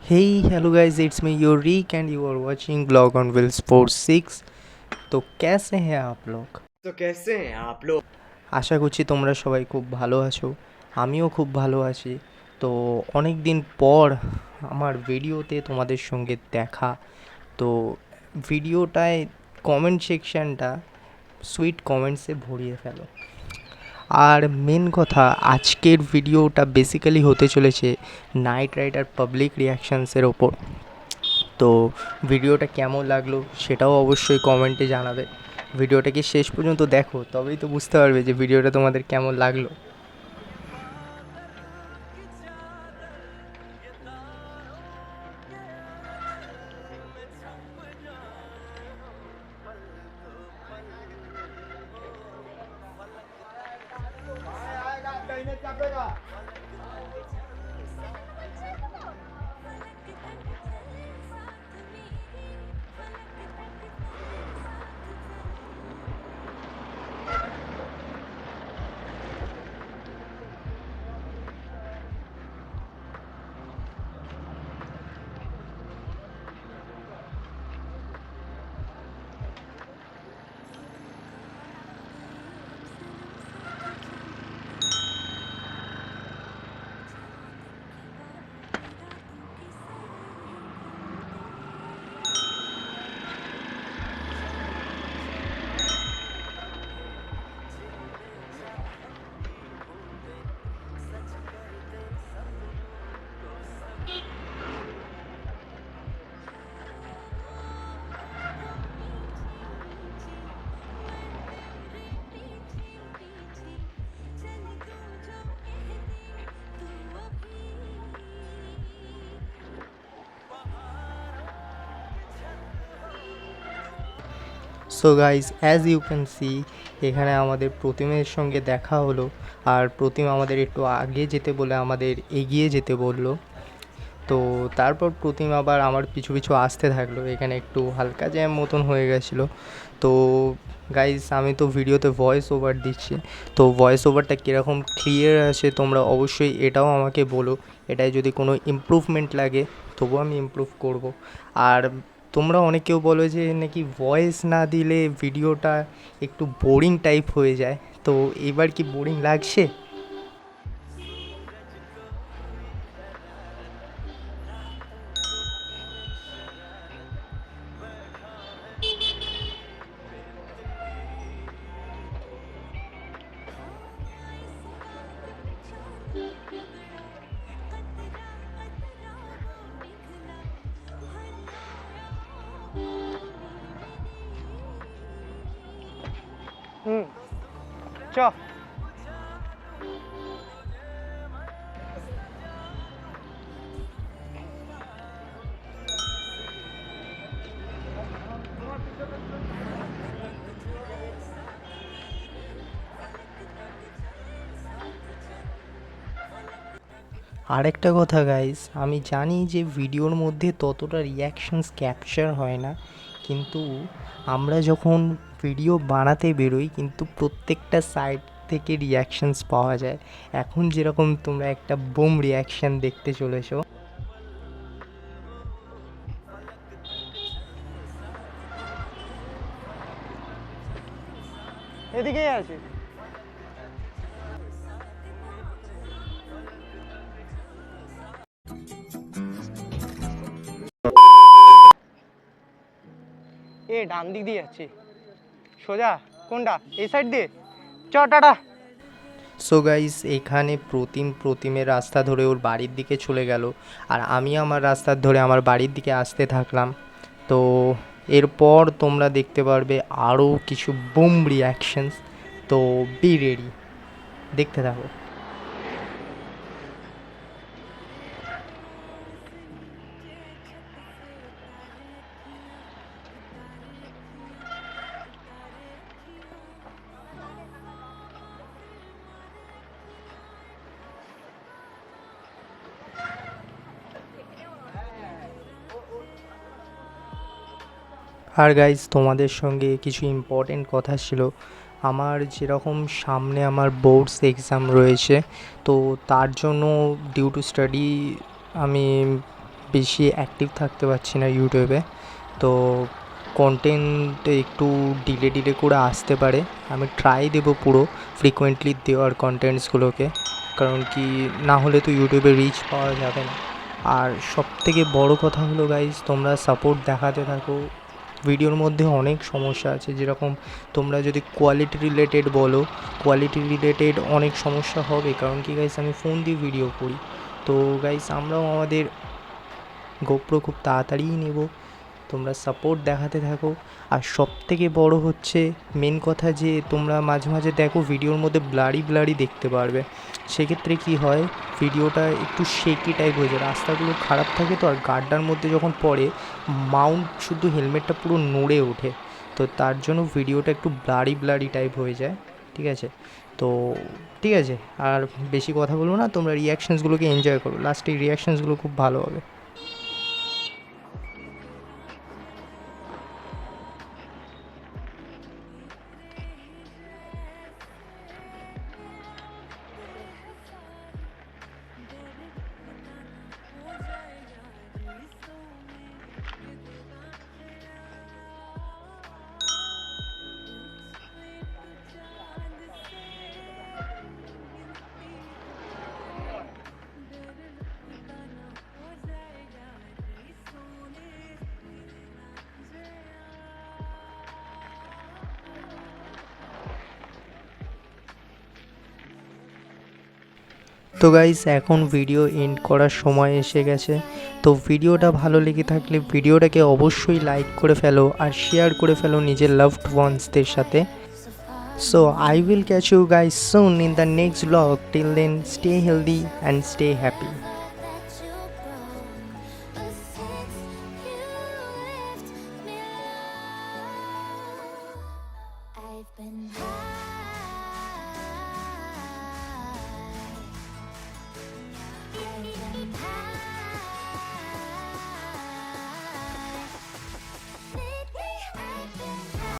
Hey, hello guys, it's me your Rick and you are watching Vlog on Wheels 46। तो कैसे हैं आप लोग? तो कैसे हैं आप लोग। আশা করছি তোমরা সবাই খুব ভালো আছো। আমিও খুব ভালো আছি। তো অনেক দিন পর আমার ভিডিওতে তোমাদের সঙ্গে দেখা। তো ভিডিওটায় কমেন্ট সেকশানটা সুইট কমেন্টসে ভরিয়ে ফেলো। আর মেন কথা, আজকের ভিডিওটা বেসিক্যালি হতে চলেছে নাইট রাইডার পাবলিক রিয়াকশানসের ওপর। তো ভিডিওটা কেমন লাগলো সেটাও অবশ্যই কমেন্টে জানাবে। ভিডিওটাকে শেষ পর্যন্ত দেখো, তবেই তো বুঝতে পারবে যে ভিডিওটা তোমাদের কেমন লাগলো। So guys, as you can see, এখানে আমাদের প্রতিমের সঙ্গে দেখা হলো। আর প্রতিম আমাদের একটু আগে যেতে বলে আমাদের এগিয়ে যেতে বললো। তো তারপর প্রতিম আবার আমার পিছু পিছু আসতে থাকলো। এখানে একটু হালকা জ্যাম মতন হয়ে গেছিলো। তো গাইজ, আমি তো ভিডিওতে ভয়েস ওভার দিচ্ছি, তো ভয়েস ওভারটা কীরকম ক্লিয়ার আছে তোমরা অবশ্যই এটাও আমাকে বলো। এটায় যদি কোনো ইমপ্রুভমেন্ট লাগে তবুও আমি ইমপ্রুভ করব। আর তোমরা অনেকেও বলো যে নাকি ভয়েস না দিলে ভিডিওটা একটু বোরিং টাইপ হয়ে যায়। তো এবার কি বোরিং লাগছে? চ আরেকটা কথা গাইস, আমি জানি যে ভিডিওর মধ্যে ততটা রিয়াকশানস ক্যাপচার হয় না, কিন্তু আমরা যখন ভিডিও বানাতে বেরোই কিন্তু প্রত্যেকটা সাইড থেকে রিয়াকশানস পাওয়া যায়। এখন যেরকম তোমরা একটা বুম রিয়াকশান দেখতে চলেছো। এদিকেই আছে। ডান দিক দিয়ে যাচ্ছি, সোজা কোনটা? এই সাইড দিয়ে চ, টাটা। সো গাইস, এখানে প্রতিমের রাস্তা ধরে ওর বাড়ির দিকে চলে গেল, আর আমি আমার রাস্তার ধরে আমার বাড়ির দিকে আসতে থাকলাম। তো এরপর তোমরা দেখতে পারবে আরও কিছু বুম রিয়াকশনস। তো বি রেডি, দেখতে থাকো। আর গাইজ, তোমাদের সঙ্গে কিছু ইম্পর্টেন্ট কথা ছিল। আমার যেরকম সামনে আমার বোর্ডস এক্সাম রয়েছে, তো তার জন্য ডিউ টু স্টাডি আমি বেশি অ্যাক্টিভ থাকতে পারছি না ইউটিউবে, তো কন্টেন্ট একটু ডিলে করে আসতে পারে। আমি ট্রাই দেবো পুরো ফ্রিকোয়েন্টলি দেওয়ার কন্টেন্টসগুলোকে, কারণ কি না হলে তো ইউটিউবে রিচ পাওয়া যাবে না। আর সবথেকে বড় কথা হলো গাইজ, তোমরা সাপোর্ট দেখাতে থাকো। ভিডিওর মধ্যে অনেক সমস্যা আছে, যেরকম তোমরা যদি কোয়ালিটি রিলেটেড বলো, কোয়ালিটি রিলেটেড অনেক সমস্যা হবে, কারণ কি গাইজ আমি ফোন দিয়ে ভিডিও করি। তো গাইজ আমরাও আমাদের গোপ্রো খুব তাড়াতাড়িই নেব, তোমরা সাপোর্ট দেখাতে থাকো। আর সবথেকে বড় হচ্ছে মেন কথা, যে তোমরা মাঝে মাঝে দেখো ভিডিওর মধ্যে ব্লারি দেখতে পারবে। সেক্ষেত্রে কি হয়, ভিডিওটা একটু শেকি টাইপ হয়ে যায়, রাস্তাগুলো খারাপ থাকে তো, আর গাড্ডার মধ্যে যখন পড়ে মাউন্ট শুধু হেলমেটটা পুরো নড়ে ওঠে, তো তার জন্য ভিডিওটা একটু ব্লারি টাইপ হয়ে যায়। ঠিক আছে, তো ঠিক আছে, আর বেশি কথা বলবো না, তোমরা রিয়াকশানসগুলোকে এনজয় করো, লাস্টে রিয়াকশানসগুলো খুব ভালো হবে। তো গাইস, এখন ভিডিও এন্ড করার সময় এসে গেছে। তো ভিডিওটা ভালো লেগে থাকলে ভিডিওটাকে অবশ্যই লাইক করে ফেলো আর শেয়ার করে ফেলো নিজের লাভড ওয়ান্সদের সাথে। So I will catch you guys soon in the next blog. Till then, stay healthy and stay happy. I've been